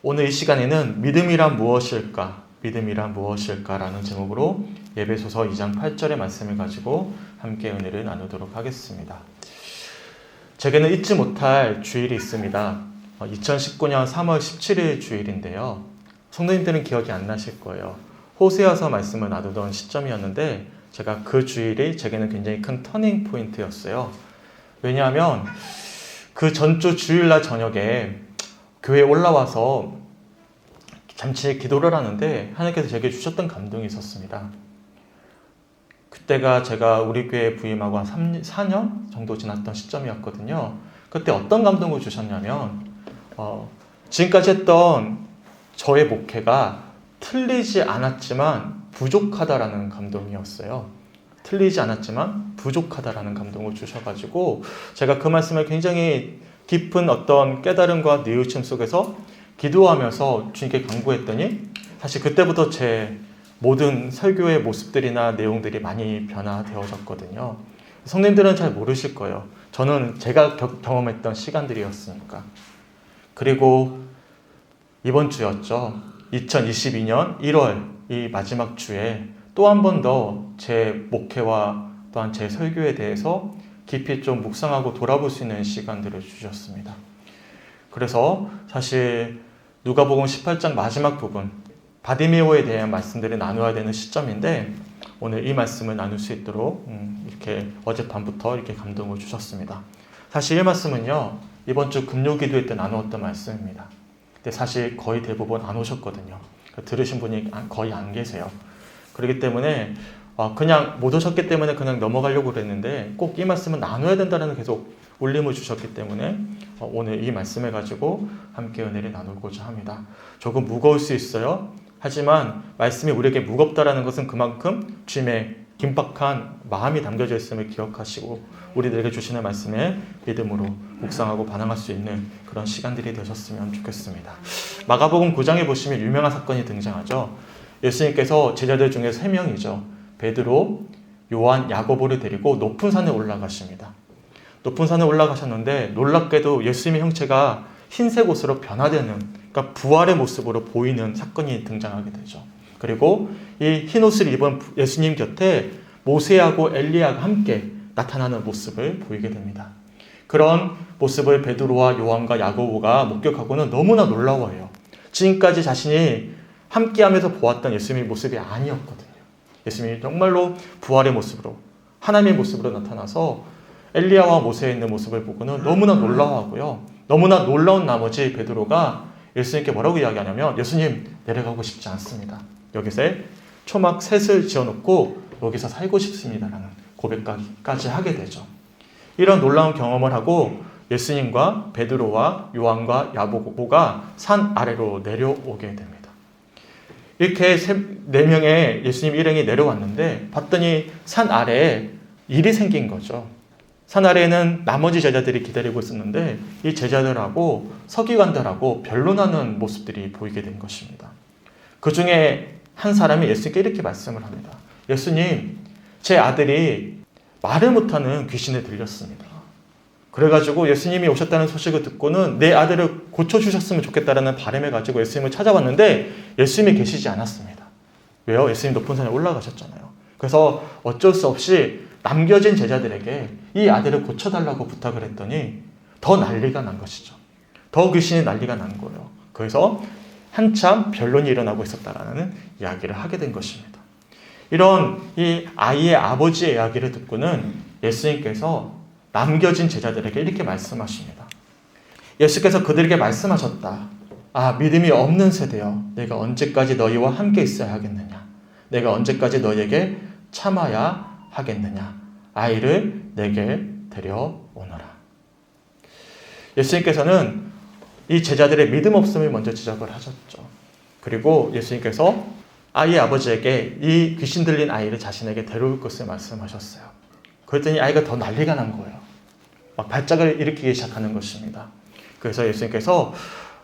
오늘 이 시간에는 믿음이란 무엇일까? 믿음이란 무엇일까라는 제목으로 에베소서 2장 8절의 말씀을 가지고 함께 은혜를 나누도록 하겠습니다. 제게는 잊지 못할 주일이 있습니다. 2019년 3월 17일 주일인데요. 성도님들은 기억이 안 나실 거예요. 호세아서 말씀을 나누던 시점이었는데 제가 그 주일이 제게는 굉장히 큰 터닝 포인트였어요. 왜냐하면 그 전주 주일날 저녁에 교회에 올라와서 잠시 기도를 하는데 하나님께서 제게 주셨던 감동이 있었습니다. 그때가 제가 우리 교회에 부임하고 한 4년 정도 지났던 시점이었거든요. 그때 어떤 감동을 주셨냐면 지금까지 했던 저의 목회가 틀리지 않았지만 부족하다라는 감동이었어요. 틀리지 않았지만 부족하다라는 감동을 주셔가지고 제가 그 말씀을 굉장히 깊은 어떤 깨달음과 뉘우침 속에서 기도하면서 주님께 간구했더니 사실 그때부터 제 모든 설교의 모습들이나 내용들이 많이 변화되어졌거든요. 성도님들은 잘 모르실 거예요. 저는 제가 경험했던 시간들이었으니까. 그리고 이번 주였죠. 2022년 1월 이 마지막 주에 또 한 번 더 제 목회와 또한 제 설교에 대해서 깊이 좀 묵상하고 돌아볼 수 있는 시간들을 주셨습니다. 그래서 사실 누가복음 18장 마지막 부분 바디메오에 대한 말씀들을 나누어야 되는 시점인데 오늘 이 말씀을 나눌 수 있도록 이렇게 어젯밤부터 이렇게 감동을 주셨습니다. 사실 이 말씀은요 이번 주 금요기도회 때 나누었던 말씀입니다. 근데 사실 거의 대부분 안 오셨거든요. 들으신 분이 거의 안 계세요. 그렇기 때문에 그냥 못 오셨기 때문에 그냥 넘어가려고 그랬는데 꼭 이 말씀은 나눠야 된다는 계속 울림을 주셨기 때문에 오늘 이 말씀을 가지고 함께 은혜를 나누고자 합니다. 조금 무거울 수 있어요. 하지만 말씀이 우리에게 무겁다라는 것은 그만큼 주님의 긴박한 마음이 담겨져 있음을 기억하시고 우리들에게 주시는 말씀에 믿음으로 묵상하고 반응할 수 있는 그런 시간들이 되셨으면 좋겠습니다. 마가복음 9장에 보시면 유명한 사건이 등장하죠. 예수님께서 제자들 중에 3명이죠. 베드로, 요한, 야고보를 데리고 높은 산에 올라가십니다. 높은 산에 올라가셨는데 놀랍게도 예수님의 형체가 흰색 옷으로 변화되는, 그러니까 부활의 모습으로 보이는 사건이 등장하게 되죠. 그리고 이 흰 옷을 입은 예수님 곁에 모세하고 엘리야가 함께 나타나는 모습을 보이게 됩니다. 그런 모습을 베드로와 요한과 야고보가 목격하고는 너무나 놀라워해요. 지금까지 자신이 함께하면서 보았던 예수님의 모습이 아니었거든요. 예수님이 정말로 부활의 모습으로 하나님의 모습으로 나타나서 엘리야와 모세에 있는 모습을 보고는 너무나 놀라워하고요. 너무나 놀라운 나머지 베드로가 예수님께 뭐라고 이야기하냐면 예수님 내려가고 싶지 않습니다. 여기서 초막 셋을 지어놓고 여기서 살고 싶습니다라는 고백까지 하게 되죠. 이런 놀라운 경험을 하고 예수님과 베드로와 요한과 야고보가 산 아래로 내려오게 됩니다. 이렇게 4명의 예수님 일행이 내려왔는데 봤더니 산 아래에 일이 생긴 거죠. 산 아래에는 나머지 제자들이 기다리고 있었는데 이 제자들하고 서기관들하고 변론하는 모습들이 보이게 된 것입니다. 그 중에 한 사람이 예수님께 이렇게 말씀을 합니다. 예수님, 제 아들이 말을 못하는 귀신에 들렸습니다. 그래가지고 예수님이 오셨다는 소식을 듣고는 내 아들을 고쳐주셨으면 좋겠다라는 바람을 가지고 예수님을 찾아왔는데 예수님이 계시지 않았습니다. 왜요? 예수님 높은 산에 올라가셨잖아요. 그래서 어쩔 수 없이 남겨진 제자들에게 이 아들을 고쳐달라고 부탁을 했더니 더 난리가 난 것이죠. 더 귀신이 난리가 난 거예요. 그래서 한참 변론이 일어나고 있었다라는 이야기를 하게 된 것입니다. 이런 이 아이의 아버지의 이야기를 듣고는 예수님께서 남겨진 제자들에게 이렇게 말씀하십니다. 예수께서 그들에게 말씀하셨다. 믿음이 없는 세대여, 내가 언제까지 너희와 함께 있어야 하겠느냐? 내가 언제까지 너희에게 참아야 하겠느냐? 아이를 내게 데려오너라. 예수님께서는 이 제자들의 믿음 없음을 먼저 지적을 하셨죠. 그리고 예수님께서 아이의 아버지에게 이 귀신 들린 아이를 자신에게 데려올 것을 말씀하셨어요. 그랬더니 아이가 더 난리가 난 거예요. 막 발작을 일으키기 시작하는 것입니다. 그래서 예수님께서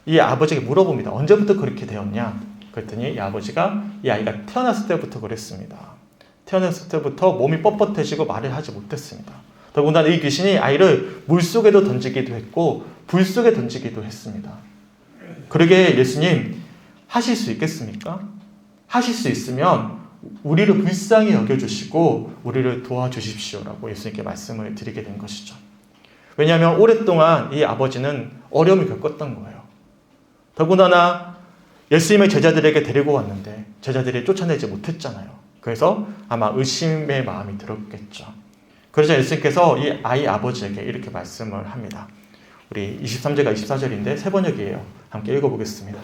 이 아버지에게 물어봅니다. 언제부터 그렇게 되었냐? 그랬더니 이 아버지가 이 아이가 태어났을 때부터 그랬습니다. 태어났을 때부터 몸이 뻣뻣해지고 말을 하지 못했습니다. 더군다나 이 귀신이 아이를 물속에도 던지기도 했고 불 속에 던지기도 했습니다. 그러게 예수님 하실 수 있겠습니까? 하실 수 있으면 우리를 불쌍히 여겨주시고 우리를 도와주십시오라고 예수님께 말씀을 드리게 된 것이죠. 왜냐하면 오랫동안 이 아버지는 어려움을 겪었던 거예요. 더군다나 예수님의 제자들에게 데리고 왔는데 제자들이 쫓아내지 못했잖아요. 그래서 아마 의심의 마음이 들었겠죠. 그러자 예수님께서 이 아이 아버지에게 이렇게 말씀을 합니다. 우리 23절과 24절인데 세 번역이에요. 함께 읽어보겠습니다.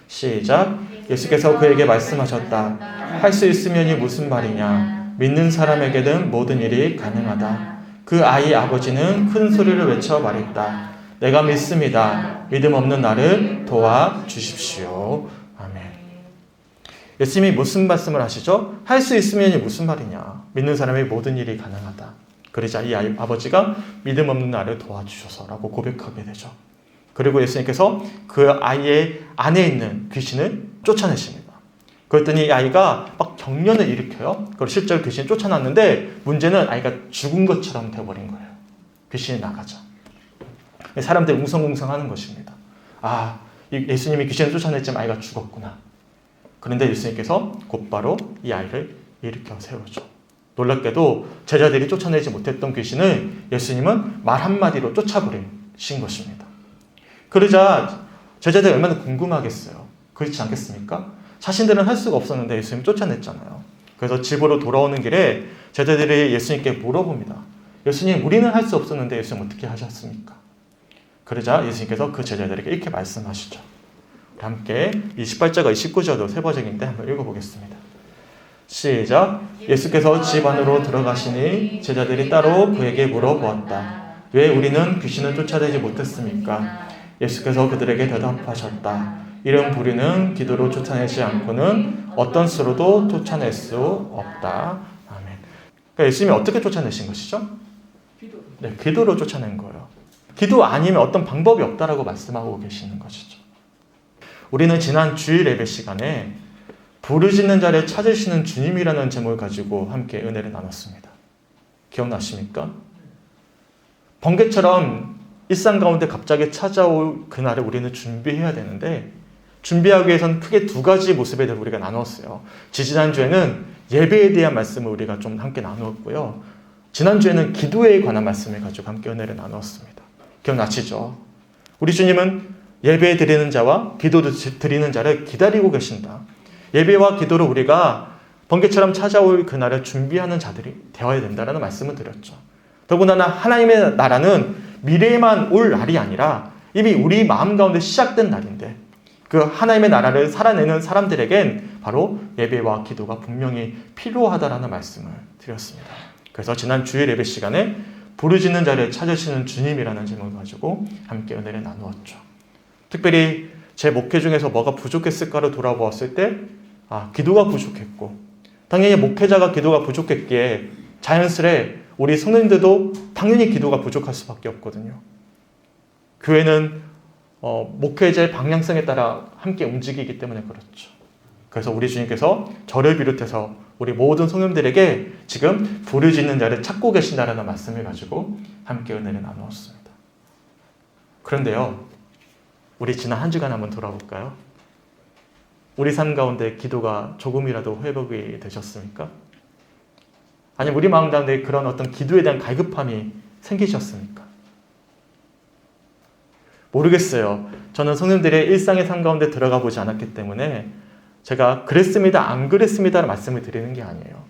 시작. 예수께서 그에게 말씀하셨다. 할 수 있으면이 무슨 말이냐. 믿는 사람에게는 모든 일이 가능하다. 그 아이 아버지는 큰 소리를 외쳐 말했다. 내가 믿습니다. 믿음 없는 나를 도와주십시오. 아멘. 예수님이 무슨 말씀을 하시죠? 할 수 있으면이 무슨 말이냐. 믿는 사람의 모든 일이 가능하다. 그러자 이 아버지가 믿음 없는 나를 도와주셔서라고 고백하게 되죠. 그리고 예수님께서 그 아이의 안에 있는 귀신을 쫓아내십니다. 그랬더니 이 아이가 막 경련을 일으켜요. 그리고 실제로 귀신을 쫓아놨는데 문제는 아이가 죽은 것처럼 되어버린 거예요. 귀신이 나가자. 사람들이 웅성웅성하는 것입니다. 아, 예수님이 귀신을 쫓아냈지만 아이가 죽었구나. 그런데 예수님께서 곧바로 이 아이를 일으켜 세우죠. 놀랍게도 제자들이 쫓아내지 못했던 귀신을 예수님은 말 한마디로 쫓아버리신 것입니다. 그러자 제자들이 얼마나 궁금하겠어요. 그렇지 않겠습니까? 자신들은 할 수가 없었는데 예수님이 쫓아냈잖아요. 그래서 집으로 돌아오는 길에 제자들이 예수님께 물어봅니다. 예수님, 우리는 할 수 없었는데 예수님 어떻게 하셨습니까? 그러자 예수님께서 그 제자들에게 이렇게 말씀하시죠. 함께 28절과 29절도 세번역인데 한번 읽어보겠습니다. 시작. 예수께서 집 안으로 들어가시니 제자들이 따로 그에게 물어보았다. 왜 우리는 귀신을 쫓아내지 못했습니까? 예수께서 그들에게 대답하셨다. 이런 부류는 기도로 쫓아내지 않고는 어떤 수로도 쫓아낼 수 없다. 아멘. 그러니까 예수님이 어떻게 쫓아내신 것이죠? 네, 기도로 쫓아낸 거예요. 기도 아니면 어떤 방법이 없다라고 말씀하고 계시는 것이죠. 우리는 지난 주일 예배 시간에 부르짖는 자를 찾으시는 주님이라는 제목을 가지고 함께 은혜를 나눴습니다. 기억나십니까? 번개처럼 일상 가운데 갑자기 찾아올 그날을 우리는 준비해야 되는데 준비하기 위해서는 크게 두 가지 모습에 대해 우리가 나눴어요. 지난주에는 예배에 대한 말씀을 우리가 좀 함께 나누었고요. 지난주에는 기도에 관한 말씀을 가지고 함께 은혜를 나누었습니다. 기억나시죠? 우리 주님은 예배 드리는 자와 기도 드리는 자를 기다리고 계신다. 예배와 기도로 우리가 번개처럼 찾아올 그날을 준비하는 자들이 되어야 된다는 말씀을 드렸죠. 더군다나 하나님의 나라는 미래에만 올 날이 아니라 이미 우리 마음 가운데 시작된 날인데 그 하나님의 나라를 살아내는 사람들에겐 바로 예배와 기도가 분명히 필요하다라는 말씀을 드렸습니다. 그래서 지난 주일 예배 시간에 부르짖는 자를 찾으시는 주님이라는 제목을 가지고 함께 은혜를 나누었죠. 특별히 제 목회 중에서 뭐가 부족했을까를 돌아보았을 때 기도가 부족했고 당연히 목회자가 기도가 부족했기에 자연스레 우리 성도님들도 당연히 기도가 부족할 수밖에 없거든요. 교회는 목회자의 방향성에 따라 함께 움직이기 때문에 그렇죠. 그래서 우리 주님께서 저를 비롯해서 우리 모든 성도님들에게 지금 부르짖는 자를 찾고 계신다라는 말씀을 가지고 함께 은혜를 나누었습니다. 그런데요, 우리 지난 한 주간 한번 돌아볼까요? 우리 삶 가운데 기도가 조금이라도 회복이 되셨습니까? 아니면 우리 마음 가운데 그런 어떤 기도에 대한 갈급함이 생기셨습니까? 모르겠어요. 저는 성도님들의 일상의 삶 가운데 들어가 보지 않았기 때문에 제가 그랬습니다, 안 그랬습니다라는 말씀을 드리는 게 아니에요.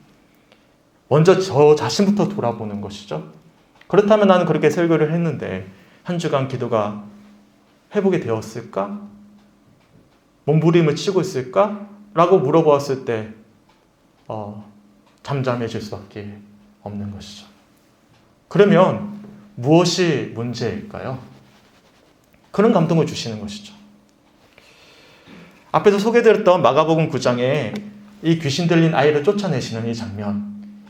먼저 저 자신부터 돌아보는 것이죠. 그렇다면 나는 그렇게 설교를 했는데 한 주간 기도가 회복이 되었을까? 몸부림을 치고 있을까? 라고 물어보았을 때 잠잠해질 수밖에 없는 것이죠. 그러면 무엇이 문제일까요? 그런 감동을 주시는 것이죠. 앞에서 소개드렸던 마가복음 9장에 이 귀신 들린 아이를 쫓아내시는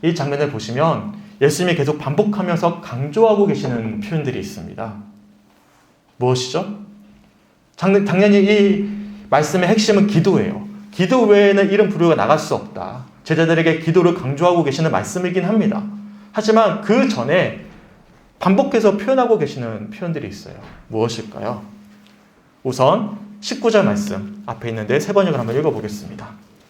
이 장면을 보시면 예수님이 계속 반복하면서 강조하고 계시는 표현들이 있습니다. 무엇이죠? 당연히 이 말씀의 핵심은 기도예요. 기도 외에는 이런 부류가 나갈 수 없다. 제자들에게 기도를 강조하고 계시는 말씀이긴 합니다. 하지만 그 전에 반복해서 표현하고 계시는 표현들이 있어요. 무엇일까요? 우선 19절 말씀 앞에 있는데 세 번역을 한번 읽어보겠습니다.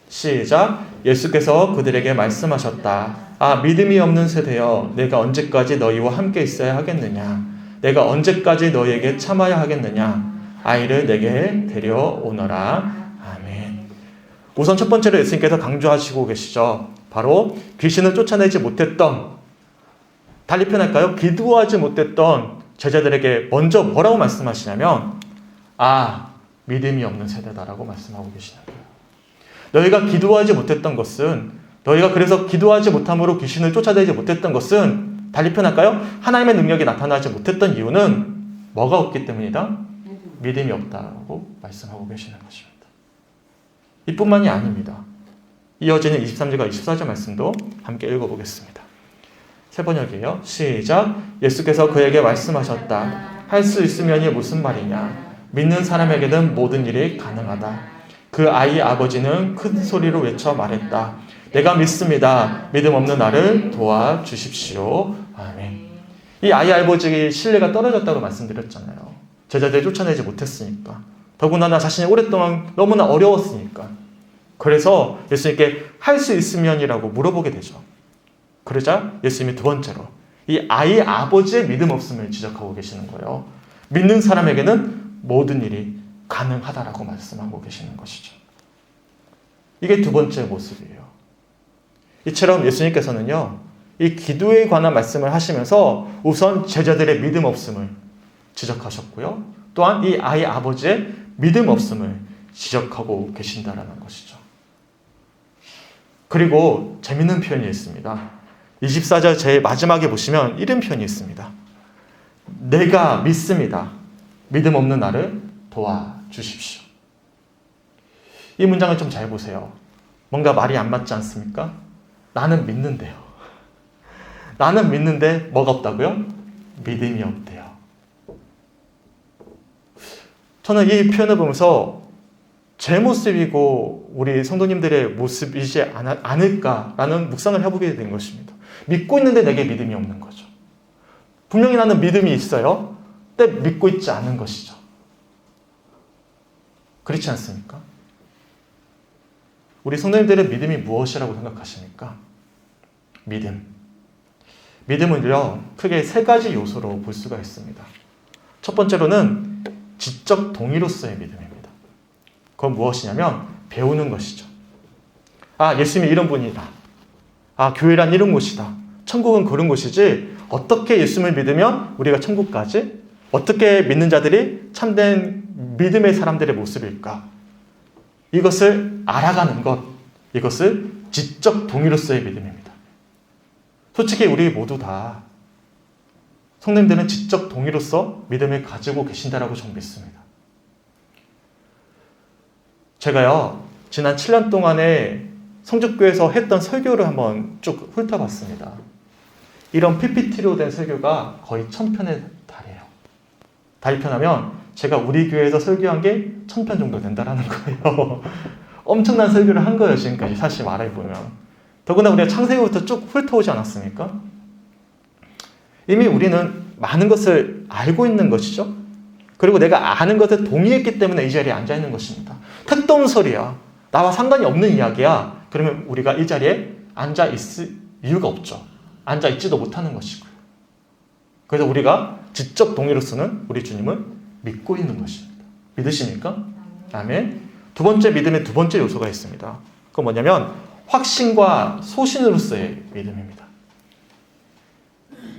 시작. 예수께서 그들에게 말씀하셨다. 아, 믿음이 없는 세대여, 내가 언제까지 너희와 함께 있어야 하겠느냐? 내가 언제까지 너희에게 참아야 하겠느냐? 아이를 내게 데려오너라. 아멘. 우선 첫 번째로 예수님께서 강조하시고 계시죠. 바로 귀신을 쫓아내지 못했던, 달리 표현할까요? 기도하지 못했던 제자들에게 먼저 뭐라고 말씀하시냐면, 아, 믿음이 없는 세대다라고 말씀하고 계시는 거예요. 너희가 기도하지 못했던 것은, 너희가 그래서 기도하지 못함으로 귀신을 쫓아내지 못했던 것은, 달리 표현할까요? 하나님의 능력이 나타나지 못했던 이유는 뭐가 없기 때문이다? 믿음이 없다고 말씀하고 계시는 것입니다. 이뿐만이 아닙니다. 이어지는 23절과 24절 말씀도 함께 읽어보겠습니다. 세 번역이에요. 시작. 예수께서 그에게 말씀하셨다. 할 수 있으면이 무슨 말이냐? 믿는 사람에게는 모든 일이 가능하다. 그 아이 아버지는 큰 소리로 외쳐 말했다. 내가 믿습니다. 믿음 없는 나를 도와주십시오. 아멘. 이 아이 아버지의 신뢰가 떨어졌다고 말씀드렸잖아요. 제자들이 쫓아내지 못했으니까. 더군다나 자신이 오랫동안 너무나 어려웠으니까. 그래서 예수님께 할 수 있으면이라고 물어보게 되죠. 그러자 예수님이 두 번째로 이 아이 아버지의 믿음 없음을 지적하고 계시는 거예요. 믿는 사람에게는 모든 일이 가능하다라고 말씀하고 계시는 것이죠. 이게 두 번째 모습이에요. 이처럼 예수님께서는요, 이 기도에 관한 말씀을 하시면서 우선 제자들의 믿음 없음을 지적하셨고요. 또한 이 아이 아버지의 믿음 없음을 지적하고 계신다라는 것이죠. 그리고 재밌는 표현이 있습니다. 24절 제일 마지막에 보시면 이런 표현이 있습니다. 내가 믿습니다. 믿음 없는 나를 도와주십시오. 이 문장을 좀 잘 보세요. 뭔가 말이 안 맞지 않습니까? 나는 믿는데요. 나는 믿는데 뭐가 없다고요? 믿음이 없대요. 저는 이 표현을 보면서 제 모습이고 우리 성도님들의 모습이지 않을까라는 묵상을 해보게 된 것입니다. 믿고 있는데 내게 믿음이 없는 거죠. 분명히 나는 믿음이 있어요. 근데 믿고 있지 않은 것이죠. 그렇지 않습니까? 우리 성도님들의 믿음이 무엇이라고 생각하십니까? 믿음은요, 크게 세 가지 요소로 볼 수가 있습니다. 첫 번째로는 지적 동의로서의 믿음입니다. 그건 무엇이냐면 배우는 것이죠. 아, 예수님이 이런 분이다. 아, 교회란 이런 곳이다. 천국은 그런 곳이지. 어떻게 예수님을 믿으면 우리가 천국 가지? 어떻게 믿는 자들이 참된 믿음의 사람들의 모습일까? 이것을 알아가는 것, 이것을 지적 동의로서의 믿음입니다. 솔직히 우리 모두 다 성도님들은 지적 동의로서 믿음을 가지고 계신다라고 저는 믿습니다. 제가요, 지난 7년 동안에 성적교회에서 했던 설교를 한번 쭉 훑어봤습니다. 이런 PPT로 된 설교가 거의 1000편에 달해요. 달리 표현하면 제가 우리 교회에서 설교한 게 1000편 정도 된다라는 거예요. 엄청난 설교를 한 거예요, 지금까지 사실 말해보면. 더구나 우리가 창세기부터 쭉 훑어오지 않았습니까? 이미 우리는 많은 것을 알고 있는 것이죠. 그리고 내가 아는 것에 동의했기 때문에 이 자리에 앉아있는 것입니다. 택도 없는 소리야. 나와 상관이 없는 이야기야. 그러면 우리가 이 자리에 앉아있을 이유가 없죠. 앉아있지도 못하는 것이고요. 그래서 우리가 지적 동의로서는 우리 주님을 믿고 있는 것입니다. 믿으십니까? 아멘. 두 번째 믿음의 두 번째 요소가 있습니다. 그건 뭐냐면 확신과 소신으로서의 믿음입니다.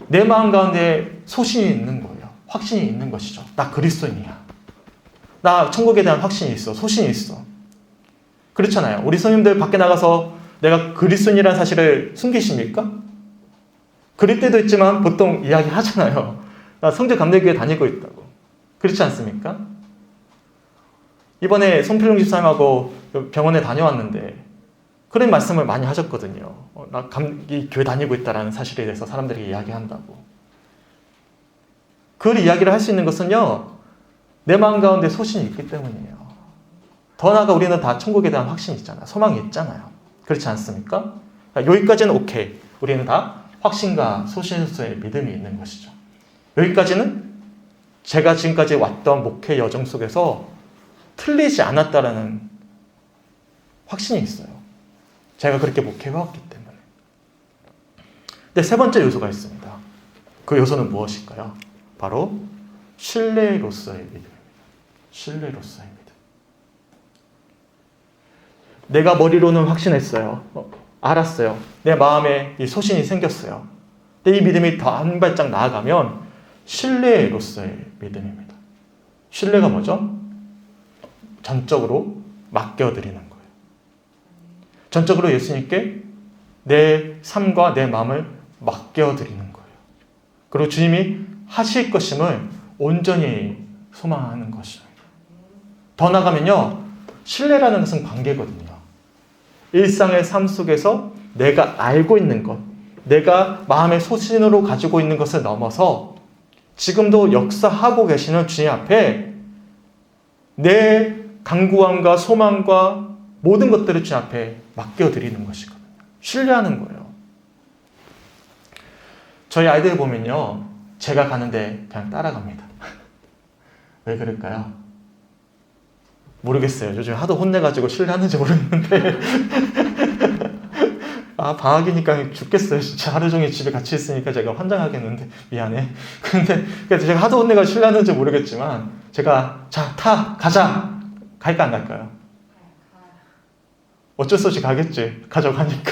내 마음 가운데 소신이 있는 거예요. 확신이 있는 것이죠. 나 그리스도인이야. 나 천국에 대한 확신이 있어. 소신이 있어. 그렇잖아요. 우리 성님들 밖에 나가서 내가 그리스도인이라는 사실을 숨기십니까? 그럴 때도 있지만 보통 이야기 하잖아요. 나 성주감리교회 다니고 있다고. 그렇지 않습니까? 이번에 손필용 집사님하고 병원에 다녀왔는데 그런 말씀을 많이 하셨거든요. 나 이 교회 다니고 있다라는 사실에 대해서 사람들에게 이야기한다고. 그 이야기를 할 수 있는 것은요, 내 마음 가운데 소신이 있기 때문이에요. 더 나아가 우리는 다 천국에 대한 확신이 있잖아요. 소망이 있잖아요. 그렇지 않습니까? 여기까지는 오케이. 우리는 다 확신과 소신으로서의 믿음이 있는 것이죠. 여기까지는 제가 지금까지 왔던 목회 여정 속에서 틀리지 않았다라는 확신이 있어요. 제가 그렇게 목회해왔기 때문에. 근데 세 번째 요소가 있습니다. 그 요소는 무엇일까요? 바로 신뢰로서의 믿음입니다. 신뢰로서의 믿음. 내가 머리로는 확신했어요. 알았어요. 내 마음에 이 소신이 생겼어요. 근데 이 믿음이 더 한 발짝 나아가면 신뢰로서의 믿음입니다. 신뢰가 뭐죠? 전적으로 맡겨드리는 거예요. 전적으로 예수님께 내 삶과 내 마음을 맡겨드리는 거예요. 그리고 주님이 하실 것임을 온전히 소망하는 것입니다. 더 나아가면요, 신뢰라는 것은 관계거든요. 일상의 삶 속에서 내가 알고 있는 것, 내가 마음의 소신으로 가지고 있는 것을 넘어서 지금도 역사하고 계시는 주님 앞에 내 간구함과 소망과 모든 것들을 주님 앞에 맡겨드리는 것이거든요. 신뢰하는 거예요. 저희 아이들 보면요, 제가 가는데 그냥 따라갑니다. 왜 그럴까요? 모르겠어요. 요즘 하도 혼내가지고 신뢰하는지 모르겠는데 방학이니까 죽겠어요. 진짜 하루 종일 집에 같이 있으니까 제가 환장하겠는데 미안해. 근데 제가 하도 혼내가 신뢰하는지 모르겠지만 제가 자, 가자. 갈까 안 갈까요? 어쩔 수 없이 가겠지. 가져가니까.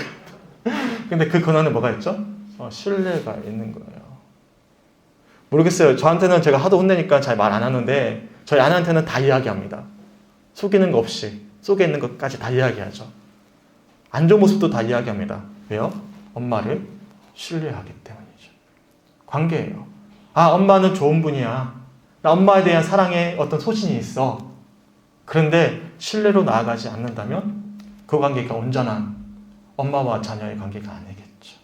근데 그 근원에 뭐가 있죠? 신뢰가 있는 거예요. 모르겠어요. 저한테는 제가 하도 혼내니까 잘 말 안 하는데 저희 아내한테는 다 이야기합니다. 속이는 거 없이 속에 있는 것까지 다 이야기하죠. 안 좋은 모습도 다 이야기합니다. 왜요? 엄마를 신뢰하기 때문이죠. 관계예요. 엄마는 좋은 분이야. 나 엄마에 대한 사랑의 어떤 소신이 있어. 그런데 신뢰로 나아가지 않는다면 그 관계가 온전한 엄마와 자녀의 관계가 아니겠죠.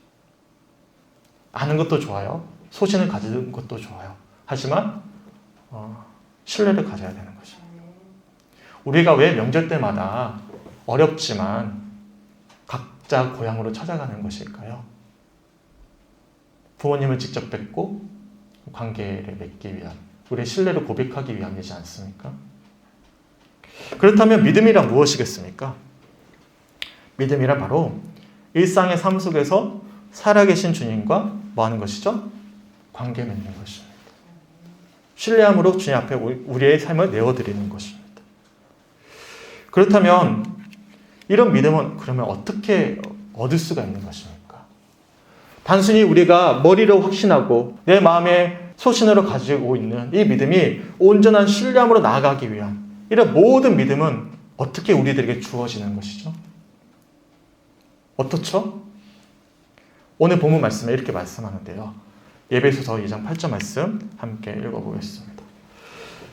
아는 것도 좋아요. 소신을 가지는 것도 좋아요. 하지만 신뢰를 가져야 되는 것입니다. 우리가 왜 명절 때마다 어렵지만 각자 고향으로 찾아가는 것일까요? 부모님을 직접 뵙고 관계를 맺기 위한, 우리의 신뢰를 고백하기 위함이지 않습니까? 그렇다면 믿음이란 무엇이겠습니까? 믿음이란 바로 일상의 삶 속에서 살아계신 주님과 뭐 하는 것이죠? 관계 맺는 것입니다. 신뢰함으로 주님 앞에 우리의 삶을 내어드리는 것입니다. 그렇다면 이런 믿음은 그러면 어떻게 얻을 수가 있는 것입니까? 단순히 우리가 머리로 확신하고 내 마음의 소신으로 가지고 있는 이 믿음이 온전한 신뢰함으로 나아가기 위한 이런 모든 믿음은 어떻게 우리들에게 주어지는 것이죠? 어떻죠? 오늘 본문 말씀에 이렇게 말씀하는데요. 에베소서 2장 8절 말씀 함께 읽어보겠습니다.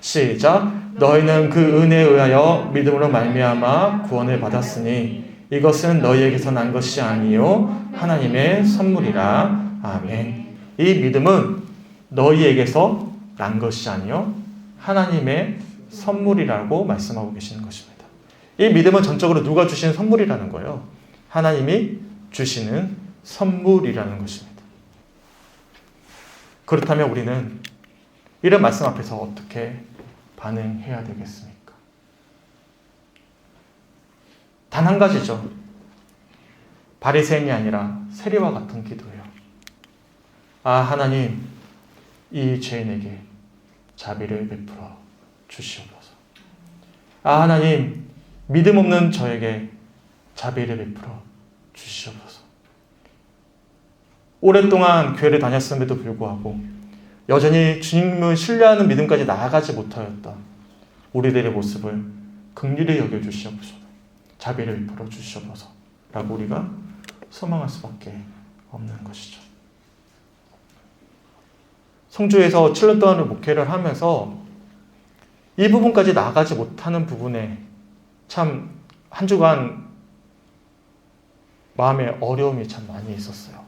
시작. 너희는 그 은혜에 의하여 믿음으로 말미암아 구원을 받았으니 이것은 너희에게서 난 것이 아니요 하나님의 선물이라. 아멘. 이 믿음은 너희에게서 난 것이 아니요 하나님의 선물이라고 말씀하고 계시는 것입니다. 이 믿음은 전적으로 누가 주신 선물이라는 거예요. 하나님이 주시는 선물이라는 것입니다. 그렇다면 우리는 이런 말씀 앞에서 어떻게 반응해야 되겠습니까? 단 한 가지죠. 바리새인이 아니라 세리와 같은 기도예요. 하나님, 이 죄인에게 자비를 베풀어 주시옵소서. 하나님, 믿음 없는 저에게 자비를 베풀어 주시옵소서. 오랫동안 교회를 다녔음에도 불구하고 여전히 주님을 신뢰하는 믿음까지 나아가지 못하였던 우리들의 모습을 긍휼히 여겨주시옵소서. 자비를 베풀어 주시옵소서 라고 우리가 소망할 수밖에 없는 것이죠. 성주에서 7년 동안을 목회를 하면서 이 부분까지 나아가지 못하는 부분에 참 한 주간 마음에 어려움이 참 많이 있었어요.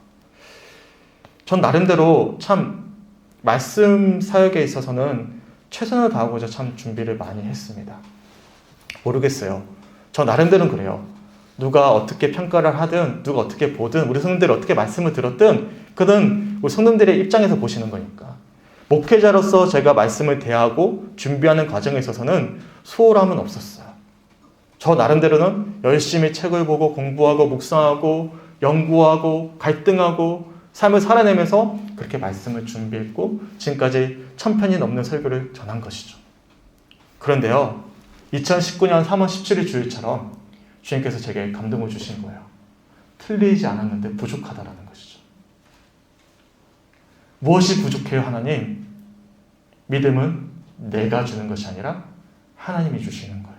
전 나름대로 참 말씀 사역에 있어서는 최선을 다하고자 참 준비를 많이 했습니다. 모르겠어요. 저 나름대로는 그래요. 누가 어떻게 평가를 하든 누가 어떻게 보든 우리 성도들이 어떻게 말씀을 들었든 그는 우리 성도들의 입장에서 보시는 거니까 목회자로서 제가 말씀을 대하고 준비하는 과정에 있어서는 소홀함은 없었어요. 저 나름대로는 열심히 책을 보고 공부하고 묵상하고 연구하고 갈등하고 삶을 살아내면서 그렇게 말씀을 준비했고 지금까지 1000편이 넘는 설교를 전한 것이죠. 그런데요, 2019년 3월 17일 주일처럼 주님께서 제게 감동을 주신 거예요. 틀리지 않았는데 부족하다라는 것이죠. 무엇이 부족해요, 하나님? 믿음은 내가 주는 것이 아니라 하나님이 주시는 거예요.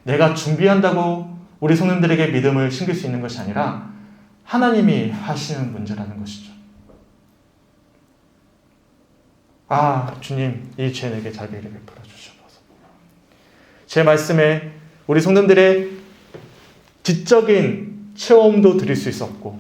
내가 준비한다고 우리 성도들에게 믿음을 심길 수 있는 것이 아니라 하나님이 하시는 문제라는 것이죠. 주님, 이 죄인에게 자비를 베풀어 주시옵소서. 제 말씀에 우리 성도들의 지적인 체험도 드릴 수 있었고,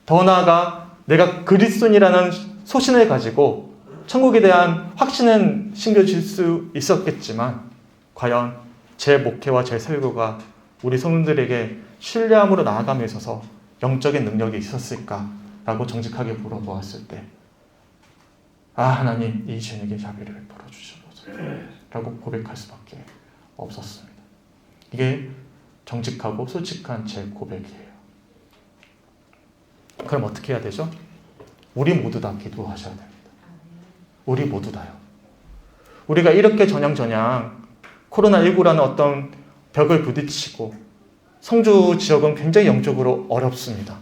더 나아가 내가 그리스도인이라는 소신을 가지고 천국에 대한 확신은 심겨질 수 있었겠지만, 과연 제 목회와 제 설교가 우리 성도들에게 신뢰함으로 나아감에 있어서 영적인 능력이 있었을까라고 정직하게 물어보았을 때, 하나님, 이 죄인에게 자비를 베풀어 주시옵소서 라고 고백할 수밖에 없었습니다. 이게 정직하고 솔직한 제 고백이에요. 그럼 어떻게 해야 되죠? 우리 모두 다 기도하셔야 됩니다. 우리 모두 다요. 우리가 이렇게 저냥저냥 코로나19라는 어떤 벽을 부딪히고, 성주 지역은 굉장히 영적으로 어렵습니다.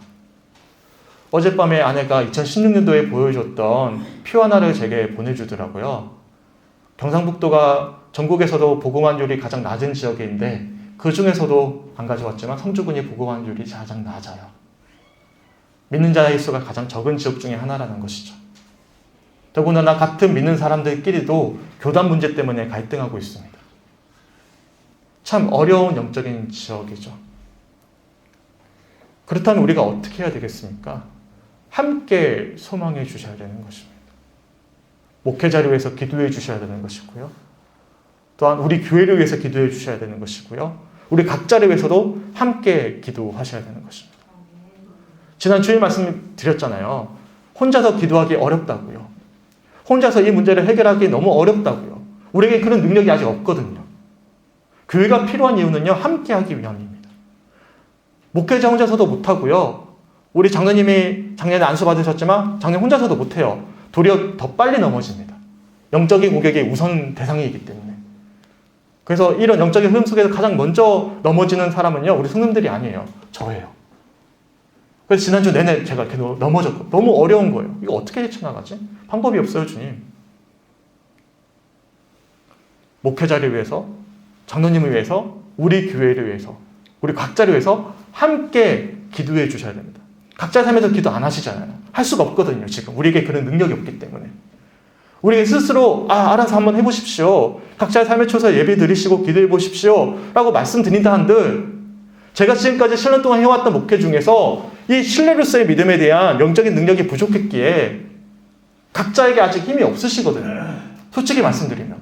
어젯밤에 아내가 2016년도에 보여줬던 표 하나를 제게 보내주더라고요. 경상북도가 전국에서도 보고만율이 가장 낮은 지역인데 그 중에서도 안 가져왔지만 성주군이 보고만율이 가장 낮아요. 믿는 자의 수가 가장 적은 지역 중에 하나라는 것이죠. 더군다나 같은 믿는 사람들끼리도 교단 문제 때문에 갈등하고 있습니다. 참 어려운 영적인 지역이죠. 그렇다면 우리가 어떻게 해야 되겠습니까? 함께 소망해 주셔야 되는 것입니다. 목회자를 위해서 기도해 주셔야 되는 것이고요. 또한 우리 교회를 위해서 기도해 주셔야 되는 것이고요. 우리 각자를 위해서도 함께 기도하셔야 되는 것입니다. 지난 주일 말씀 드렸잖아요. 혼자서 기도하기 어렵다고요. 혼자서 이 문제를 해결하기 너무 어렵다고요. 우리에게 그런 능력이 아직 없거든요. 교회가 필요한 이유는요, 함께 하기 위함입니다. 목회자 혼자서도 못하고요. 우리 장로님이 작년에 안수 받으셨지만 작년 혼자서도 못해요. 도리어 더 빨리 넘어집니다. 영적인 고객의 우선 대상이기 때문에. 그래서 이런 영적인 흐름 속에서 가장 먼저 넘어지는 사람은요, 우리 성도님들이 아니에요. 저예요. 그래서 지난주 내내 제가 이렇게 넘어졌고 너무 어려운 거예요. 이거 어떻게 헤쳐나가지? 방법이 없어요, 주님. 목회자를 위해서, 장로님을 위해서, 우리 교회를 위해서, 우리 각자를 위해서 함께 기도해 주셔야 됩니다. 각자 삶에서 기도 안 하시잖아요. 할 수가 없거든요, 지금. 우리에게 그런 능력이 없기 때문에. 우리에게 스스로 알아서 한번 해보십시오. 각자의 삶에 쳐서 예배 드리시고 기도해 보십시오 라고 말씀드린다 한들, 제가 지금까지 7년 동안 해왔던 목회 중에서 이 신뢰로서의 믿음에 대한 영적인 능력이 부족했기에 각자에게 아직 힘이 없으시거든요. 솔직히 말씀드리면.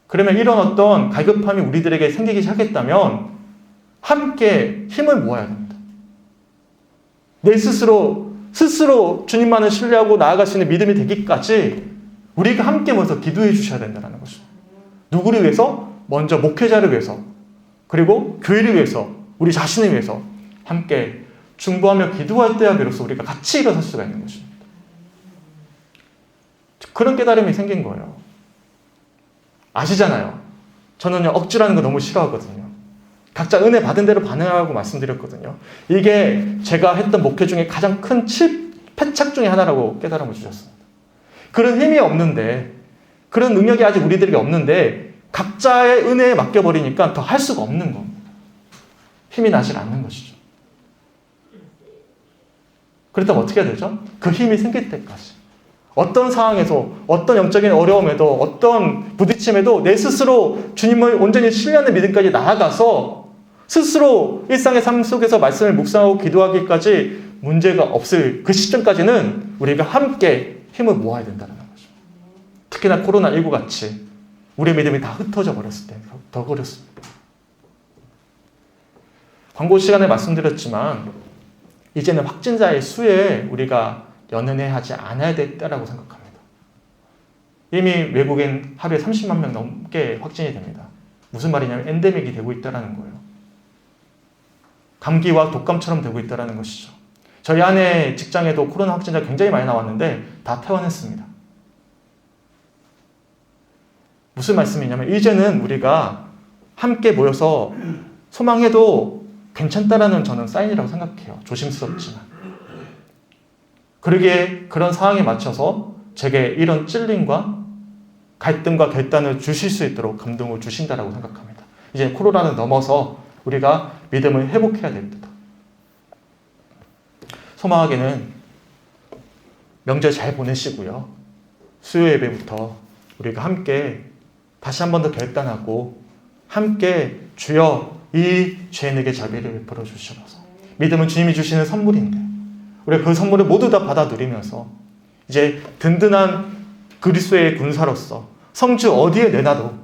그러면 이런 어떤 갈급함이 우리들에게 생기기 시작했다면 함께 힘을 모아야 됩니다. 내 스스로 주님만을 신뢰하고 나아갈 수 있는 믿음이 되기까지 우리가 함께 모여서 기도해 주셔야 된다는 것입니다. 누구를 위해서? 먼저 목회자를 위해서, 그리고 교회를 위해서, 우리 자신을 위해서 함께 중보하며 기도할 때야 비로소 우리가 같이 일어설 수가 있는 것입니다. 그런 깨달음이 생긴 거예요. 아시잖아요. 저는 억지라는 거 너무 싫어하거든요. 각자 은혜 받은 대로 반응하라고 말씀드렸거든요. 이게 제가 했던 목회 중에 가장 큰 패착 중에 하나라고 깨달음을 주셨습니다. 그런 힘이 없는데, 그런 능력이 아직 우리들에게 없는데 각자의 은혜에 맡겨버리니까 더 할 수가 없는 겁니다. 힘이 나질 않는 것이죠. 그렇다면 어떻게 해야 되죠? 그 힘이 생길 때까지. 어떤 상황에서, 어떤 영적인 어려움에도, 어떤 부딪힘에도 내 스스로 주님을 온전히 신뢰하는 믿음까지 나아가서 스스로 일상의 삶 속에서 말씀을 묵상하고 기도하기까지 문제가 없을 그 시점까지는 우리가 함께 힘을 모아야 된다는 거죠. 특히나 코로나19 같이 우리의 믿음이 다 흩어져 버렸을 때 더 어렵습니다. 광고 시간에 말씀드렸지만 이제는 확진자의 수에 우리가 연연해 하지 않아야 됐다라고 생각합니다. 이미 외국엔 하루에 30만 명 넘게 확진이 됩니다. 무슨 말이냐면 엔데믹이 되고 있다는 거예요. 감기와 독감처럼 되고 있다는 것이죠. 저희 아내 직장에도 코로나 확진자 굉장히 많이 나왔는데 다 퇴원했습니다. 무슨 말씀이냐면 이제는 우리가 함께 모여서 소망해도 괜찮다라는 저는 사인이라고 생각해요. 조심스럽지만. 그러기에 그런 상황에 맞춰서 제게 이런 찔림과 갈등과 결단을 주실 수 있도록 감동을 주신다라고 생각합니다. 이제 코로나는 넘어서 우리가 믿음을 회복해야 됩니다. 소망하게는 명절 잘 보내시고요. 수요 예배부터 우리가 함께 다시 한 번 더 결단하고 함께 주여 이 죄인에게 자비를 베풀어 주시옵소서. 믿음은 주님이 주시는 선물인데 우리가 그 선물을 모두 다 받아 누리면서 이제 든든한 그리스도의 군사로서 성주 어디에 내놔도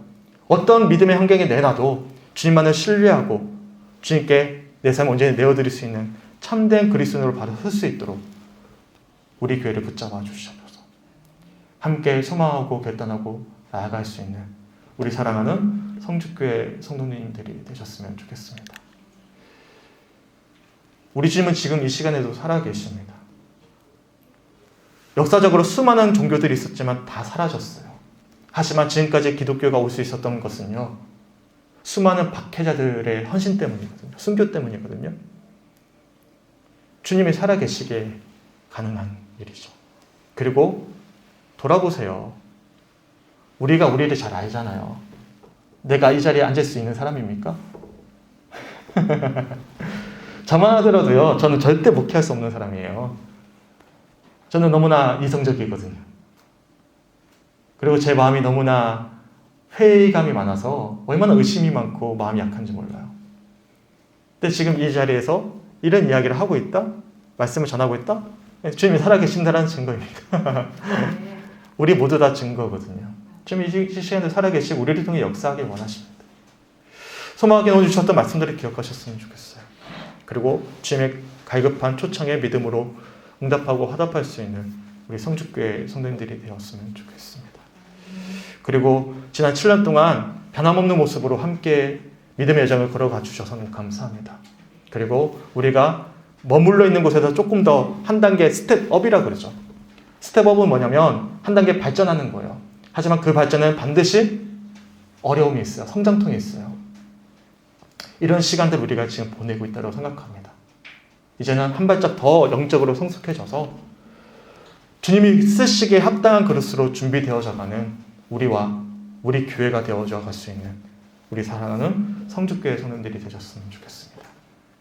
어떤 믿음의 환경에 내놔도 주님만을 신뢰하고 주님께 내 삶을 온전히 내어드릴 수 있는 참된 그리스도인으로 바로 설 수 있도록 우리 교회를 붙잡아 주시옵소서. 함께 소망하고 결단하고 나아갈 수 있는 우리 사랑하는 성주교회 성도님들이 되셨으면 좋겠습니다. 우리 주님은 지금 이 시간에도 살아계십니다. 역사적으로 수많은 종교들이 있었지만 다 사라졌어요. 하지만 지금까지 기독교가 올 수 있었던 것은요, 수많은 박해자들의 헌신 때문이거든요. 순교 때문이거든요. 주님이 살아계시게 가능한 일이죠. 그리고 돌아보세요. 우리가 우리를 잘 알잖아요. 내가 이 자리에 앉을 수 있는 사람입니까? 저만 하더라도요, 저는 절대 목회할 수 없는 사람이에요. 저는 너무나 이성적이거든요. 그리고 제 마음이 너무나 회의감이 많아서 얼마나 의심이 많고 마음이 약한지 몰라요. 근데 지금 이 자리에서 이런 이야기를 하고 있다? 말씀을 전하고 있다? 주님이 살아계신다는 증거입니다. 우리 모두 다 증거거든요. 주님이 이 시간에 살아계시고 우리를 통해 역사하길 원하십니다. 소망하게 오늘 주셨던 말씀들을 기억하셨으면 좋겠어요. 그리고 주님의 갈급한 초청에 믿음으로 응답하고 화답할 수 있는 우리 성주교회 성도님들이 되었으면 좋겠습니다. 그리고 지난 7년 동안 변함없는 모습으로 함께 믿음의 여정을 걸어가 주셔서 너무 감사합니다. 그리고 우리가 머물러 있는 곳에서 조금 더 한 단계 스텝업이라 그러죠. 스텝업은 뭐냐면 한 단계 발전하는 거예요. 하지만 그 발전은 반드시 어려움이 있어요. 성장통이 있어요. 이런 시간들 우리가 지금 보내고 있다고 생각합니다. 이제는 한 발짝 더 영적으로 성숙해져서 주님이 쓰시기에 합당한 그릇으로 준비되어져가는 우리와 우리 교회가 되어져 갈 수 있는 우리 사랑하는 성주교회 성도님들이 되셨으면 좋겠습니다.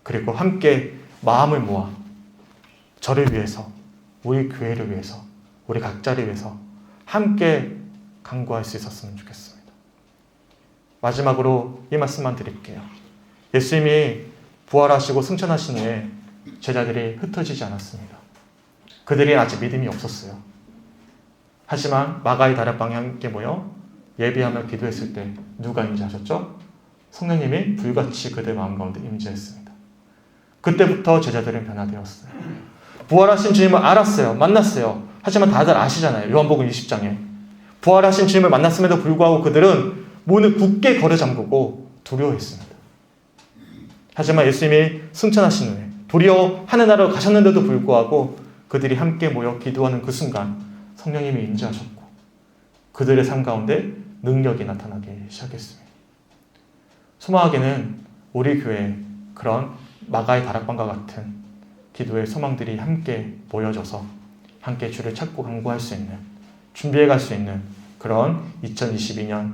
그리고 함께 마음을 모아 저를 위해서, 우리 교회를 위해서, 우리 각자를 위해서 함께 간구할 수 있었으면 좋겠습니다. 마지막으로 이 말씀만 드릴게요. 예수님이 부활하시고 승천하신 후에 제자들이 흩어지지 않았습니다. 그들이 아직 믿음이 없었어요. 하지만 마가의 다락방에 함께 모여 예배하며 기도했을 때 누가 임재하셨죠? 성령님이 불같이 그들 마음 가운데 임재했습니다. 그때부터 제자들은 변화되었어요. 부활하신 주님을 알았어요. 만났어요. 하지만 다들 아시잖아요. 요한복음 20장에. 부활하신 주님을 만났음에도 불구하고 그들은 문을 굳게 걸어 잠그고 두려워했습니다. 하지만 예수님이 승천하신 후에 도리어 하늘나라로 가셨는데도 불구하고 그들이 함께 모여 기도하는 그 순간 성령님이 임재하셨고 그들의 삶 가운데 능력이 나타나기 시작했습니다. 소망하게는 우리 교회에 그런 마가의 다락방과 같은 기도의 소망들이 함께 모여져서 함께 주를 찾고 간구할 수 있는, 준비해 갈 수 있는 그런 2022년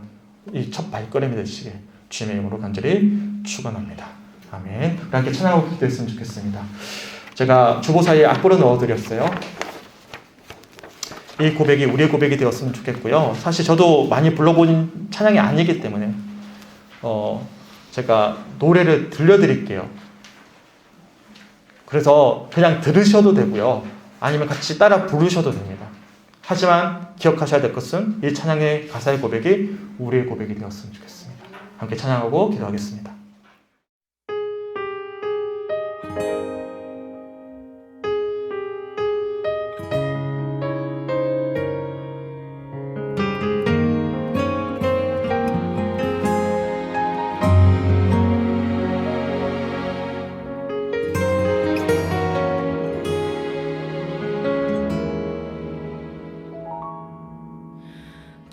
이 첫 발걸음이 되시길 주님의 이름으로 간절히 축원합니다. 아멘. 우리 함께 찬양하고 기도했으면 좋겠습니다. 제가 주보사에 악보를 넣어드렸어요. 이 고백이 우리의 고백이 되었으면 좋겠고요. 사실 저도 많이 불러본 찬양이 아니기 때문에 제가 노래를 들려드릴게요. 그래서 그냥 들으셔도 되고요. 아니면 같이 따라 부르셔도 됩니다. 하지만 기억하셔야 될 것은 이 찬양의 가사의 고백이 우리의 고백이 되었으면 좋겠습니다. 함께 찬양하고 기도하겠습니다.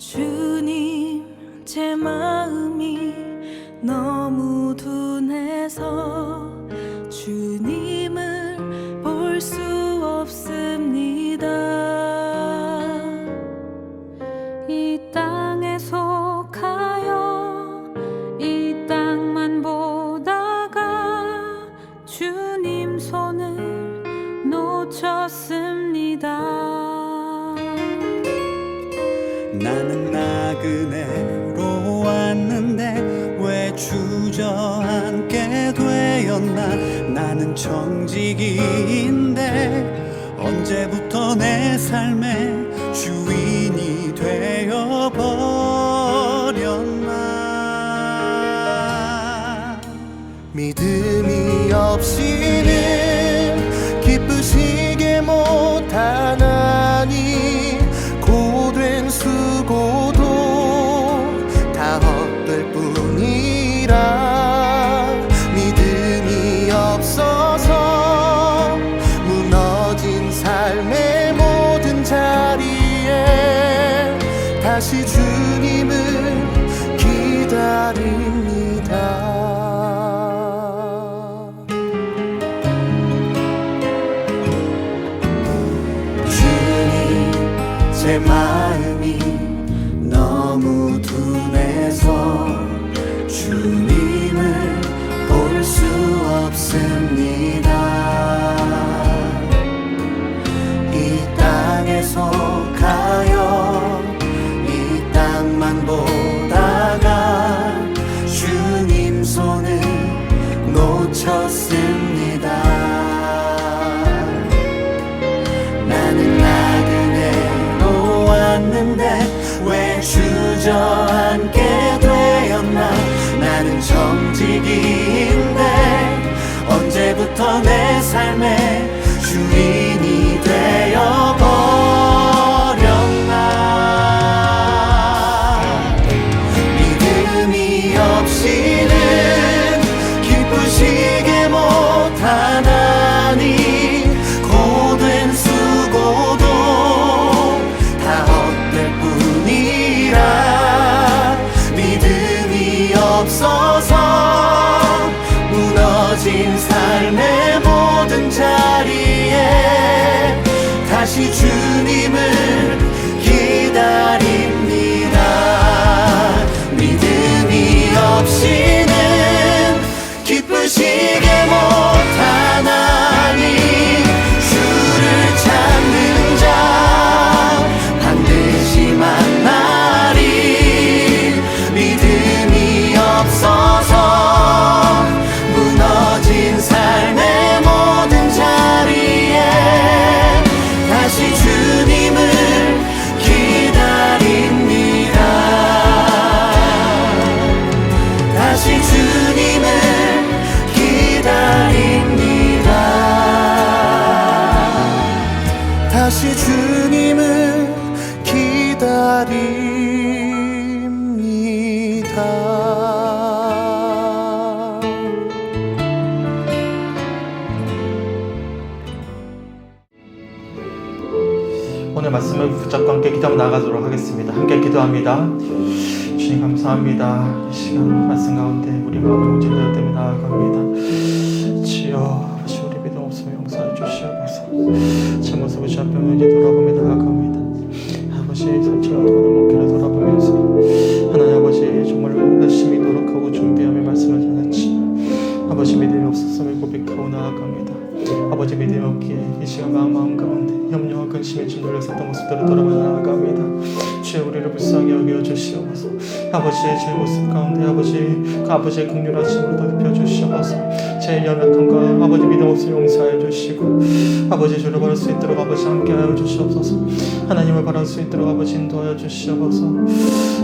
주님, 제 마음이 너무 둔해서 주님을 볼 수 없습니다. 이 땅에 속하여 이 땅만 보다가 주님 손을 놓쳤습니다. 나는 나그네로 왔는데 왜 주저앉게 되었나. 나는 청지기인데 언제부터 내 삶의 주인이 되어버렸나. 믿음이 없이는 기쁘시게 못하나니 고된 수고도 다 헛될 뿐이라. 믿음이 없어서 무너진 삶의 모든 자리에 다시 주님을 기다립니다. 제 마음이 너무 둔해서 주님을 볼 수 없습니다. 이 땅에 속하여 이 땅만 보다가 주님 손을 놓쳤습니다. 나는 나그네로 왔는데 왜 주저앉게 되었나. 나는 청지기인데 언제부터 내 삶의 주인이 되어버렸나. 믿음이 없이는 기쁘시게 못하나니 고된 수고도 다 헛될 뿐이라. 믿음이 없어서 무너진 삶의 모든 자리에 다시 주님을 기다립니다. 믿음이 없이는 기쁘시게 못하나니 주를 찾는 자 반드시 만나리. 믿음이 없어서 무너진 삶의 모든 자리에 다시 주님을 기다립니다. 다시 주님을 기다립니다. 다시 주님을 기다립니다. 오늘 말씀을 붙잡고 함께 기도하며 나가도록 하겠습니다. 함께 기도합니다. 주님 감사합니다. 이 시간 말씀 가운데 우리 마음을 온전히 때문에 나아갑니다. 주여 아버지 우리 믿음 없음을 용서해 주시옵소서. 제 모습을 주 앞에 온전히 돌아보며 나아갑니다. 아버지 상처와 돈을 목회를 돌아보면서 하나님 아버지 정말 열심히 노력하고 준비하며 말씀을 전했지 아버지 믿음이 없었음을 고백하고 나아갑니다. 아버지 믿음이 없기에 이 시간 마음 가운데 염려와 근심에 짓눌렸었던 모습들을 돌아보며 나아갑니다. 주여 우리를 불쌍히 여겨 주시옵소서. 아버지의 제 모습 가운데 아버지 그 아버지의 긍휼하심을 더입혀 주시옵소서. 제 연약함과 아버지 믿음 없음을 용서하여 주시고 아버지 주를 바랄 수 있도록 아버지 함께하여 주시옵소서. 하나님을 바랄 수 있도록 아버지 인도하여 주시옵소서.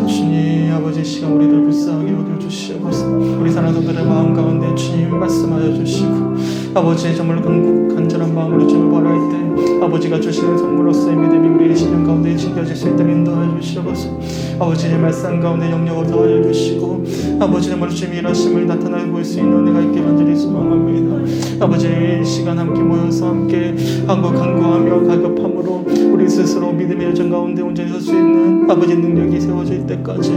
주님 아버지 시간 우리를 불쌍히 여겨 주시옵소서. 우리 사랑하는 성도들의 마음 가운데 주님 말씀하여 주시고 아버지 정말 간절한 마음으로 주를 바랄 때 아버지가 주시는 선물로서의 믿음이 우리의 심령 가운데 지켜질 수 있도록 인도하여 주시옵소서. 아버지의 말씀 가운데 영역을 더하여 주시고 아버지 정말 주님의 일하심을 나타나게 보일 수 있는 은혜가 있게 간절히 소망합니다. 아버지 이 시간 함께 모여서 함께 간구하며 갈급함으로 우리 스스로 믿음의 여정 가운데 온전히 설 수 있는 아버지 능력이 세워질 때까지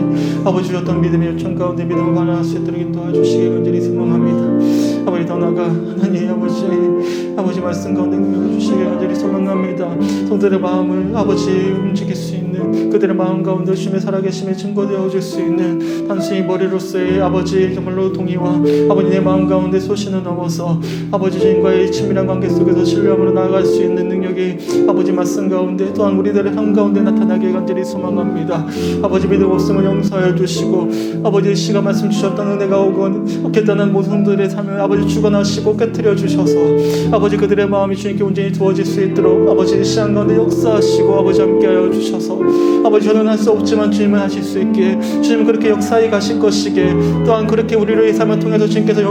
아버지 주셨던 믿음의 요청 가운데 믿음을 발휘할 수 있도록 인도해 주시기 간절히 소망합니다. 아버지 더 나아가 하나님 아버지 말씀 가운데 능력을 주시기 간절히 소망합니다. 성들의 마음을 아버지 움직일 수 있는 그들의 마음 가운데 주님의 살아계심에 증거되어 줄 수 있는 단순히 머리로서의 아버지 정말로 동의와 아버지 내 마음 가운데 소신을 넘어서 아버지 주님과의 친밀한 관계 속에서 신뢰함으로 나아갈 수 있는 능력이 아버지 말씀 가운데 또한 우리들의 삶 가운데 나타나게 간절히 소망합니다. 아버지 믿음 없음을 용서해 주시고 아버지 시가 말씀 주셨던 은혜가 오겠다는 모성들의 삶을 아버지 주관하시고 깨뜨려 주셔서 아버지 그들의 마음이 주님께 온전히 두어질 수 있도록 아버지 시간 가운데 역사하시고 아버지 함께하여 주셔서 아버지 저는 할 수 없지만 주님은 하실 수 있게 주님은 그렇게 역사해 가실 것이기에 또한 그렇게 우리의 삶을 통해서 주님께서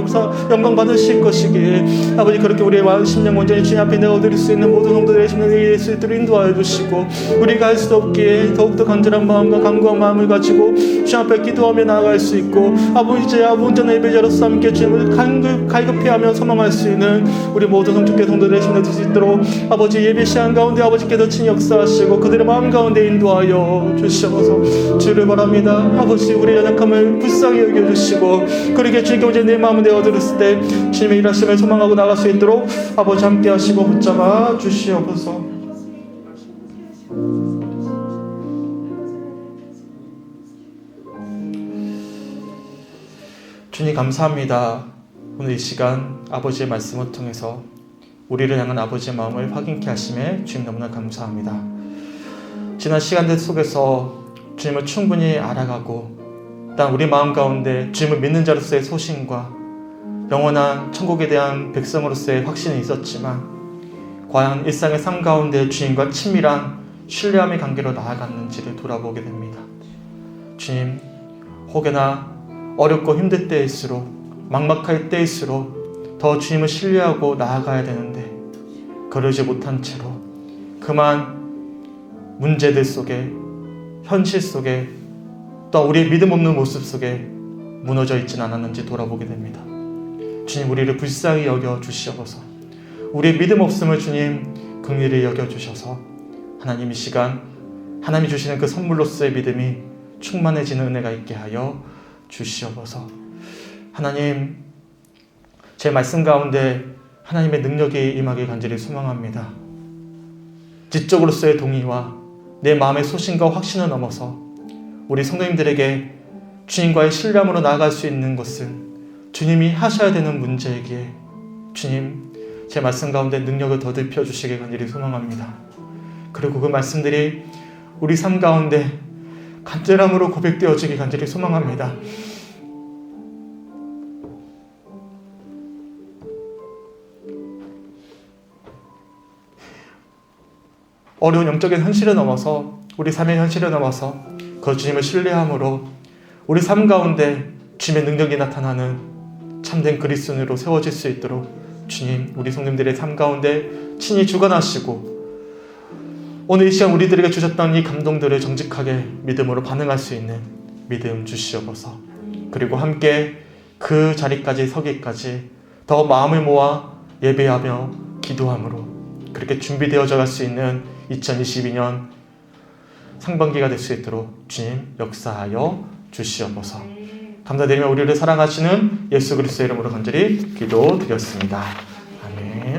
영광 받으실 것이기에 아버지 그렇게 우리의 마음 심령 온전히 주님 앞에 내어드릴 수 있는 모든 성도들의 심령을 이해할 수 있도록 인도하여 주시고 우리가 할 수 없기에 더욱더 간절한 마음과 간구한 마음을 가지고 주님 앞에 기도하며 나아갈 수 있고 아버지 온전한 예배자로서 함께 주님을 갈급해하며 소망할 수 있는 우리 모든 성축계 성도들의 심령 될 수 있도록 아버지 예배 시간 가운데 아버지께서 친히 역사하시고 그들의 마음 가운데 인도하여 주시옵소서. 주를 바랍니다. 아버지 우리의 연약함을 불쌍히 여겨주시고 그렇게 주님께 오직 내 마음을 내어드렸을 때 주님의 일하심을 소망하고 나갈 수 있도록 아버지 함께 하시고 붙잡아 주시옵소서. 주님 감사합니다. 오늘 이 시간 아버지의 말씀을 통해서 우리를 향한 아버지의 마음을 확인케 하심에 주님 너무나 감사합니다. 지난 시간들 속에서 주님을 충분히 알아가고 또 우리 마음 가운데 주님을 믿는 자로서의 소신과 영원한 천국에 대한 백성으로서의 확신이 있었지만 과연 일상의 삶 가운데 주님과 친밀한 신뢰함의 관계로 나아갔는지를 돌아보게 됩니다. 주님, 혹여나 어렵고 힘들 때일수록 막막할 때일수록 더 주님을 신뢰하고 나아가야 되는데 그러지 못한 채로 그만 문제들 속에 현실 속에 또 우리의 믿음 없는 모습 속에 무너져 있진 않았는지 돌아보게 됩니다. 주님 우리를 불쌍히 여겨 주시옵소서. 우리의 믿음 없음을 주님 긍휼히 여겨 주셔서 하나님 이 시간 하나님이 주시는 그 선물로서의 믿음이 충만해지는 은혜가 있게 하여 주시옵소서. 하나님 제 말씀 가운데 하나님의 능력이 임하길 간절히 소망합니다. 지적으로서의 동의와 내 마음의 소신과 확신을 넘어서 우리 성도님들에게 주님과의 신뢰함으로 나아갈 수 있는 것은 주님이 하셔야 되는 문제이기에 주님 제 말씀 가운데 능력을 더듬혀 주시길 간절히 소망합니다. 그리고 그 말씀들이 우리 삶 가운데 간절함으로 고백되어지길 간절히 소망합니다. 어려운 영적인 현실을 넘어서 우리 삶의 현실을 넘어서 그 주님을 신뢰함으로 우리 삶 가운데 주님의 능력이 나타나는 참된 그리스도인으로 세워질 수 있도록 주님 우리 성도님들의 삶 가운데 친히 주관하시고 오늘 이 시간 우리들에게 주셨던 이 감동들을 정직하게 믿음으로 반응할 수 있는 믿음 주시옵소서. 그리고 함께 그 자리까지 서기까지 더 마음을 모아 예배하며 기도함으로 그렇게 준비되어져 갈 수 있는 2022년 상반기가 될 수 있도록 주님 역사하여 주시옵소서. 감사드리며 우리를 사랑하시는 예수 그리스도의 이름으로 간절히 기도드렸습니다. 아멘.